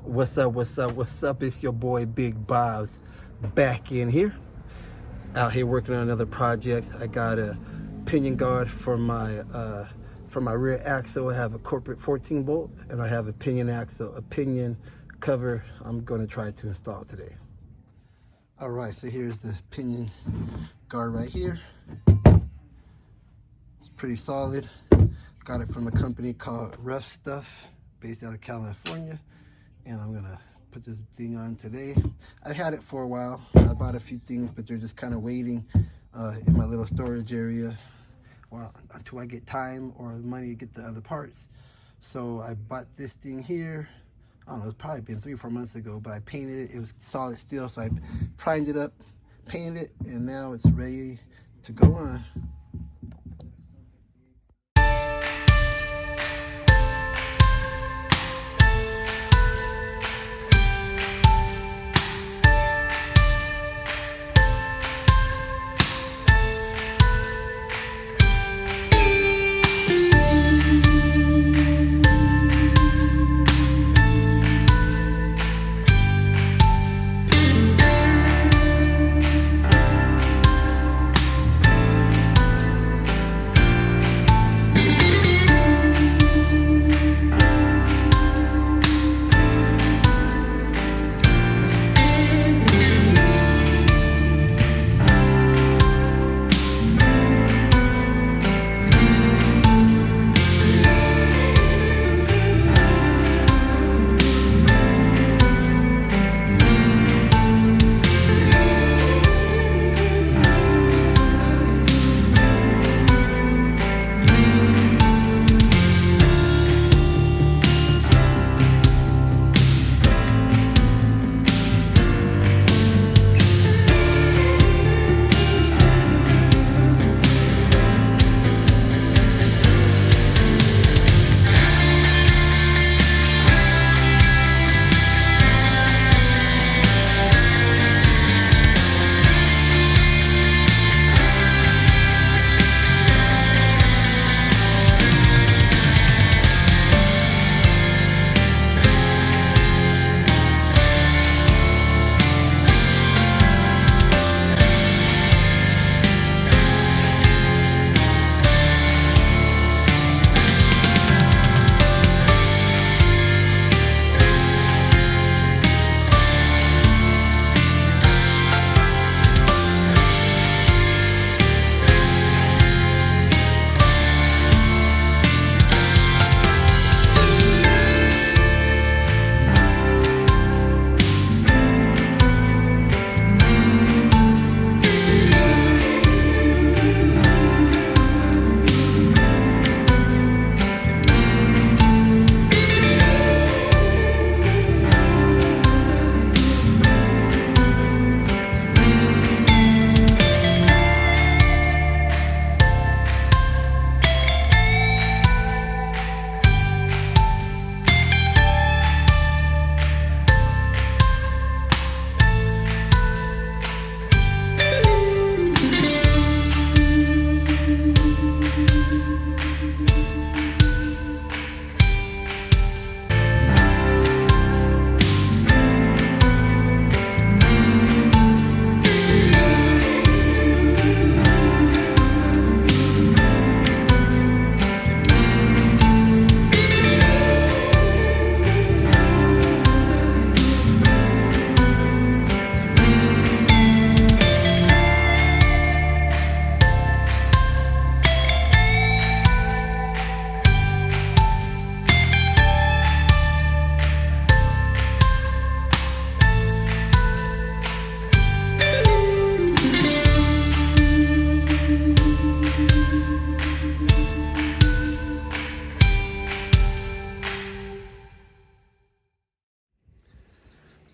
What's up, what's up, what's up? It's your boy Big Bob's back in here. Out here working on another project. I got a pinion guard for my rear axle. I have a corporate 14 bolt and I have a pinion axle, a pinion cover I'm going to try to install today. All right, so here's the pinion guard right here. It's pretty solid. Got it from a company called RuffStuff, based out of California. And I'm gonna put this thing on today. I had it for a while. I bought a few things, but they're just kind of waiting in my little storage area until I get time or money to get the other parts. So I bought this thing here. I don't know, it's probably been 3 or 4 months ago, but I painted it. It was solid steel, so I primed it up, painted it, and now it's ready to go on.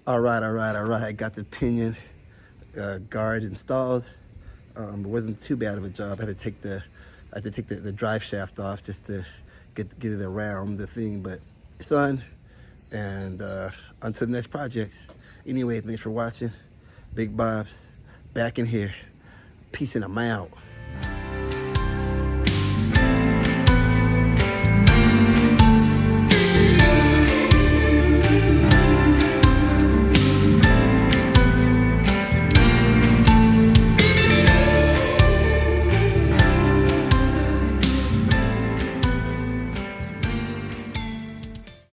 All right. I got the pinion guard installed. It wasn't too bad of a job. I had to take the drive shaft off just to get it around the thing, but it's on. And until the next project. Anyway, thanks for watching. Big Bob's back in here. Peace and I'm out.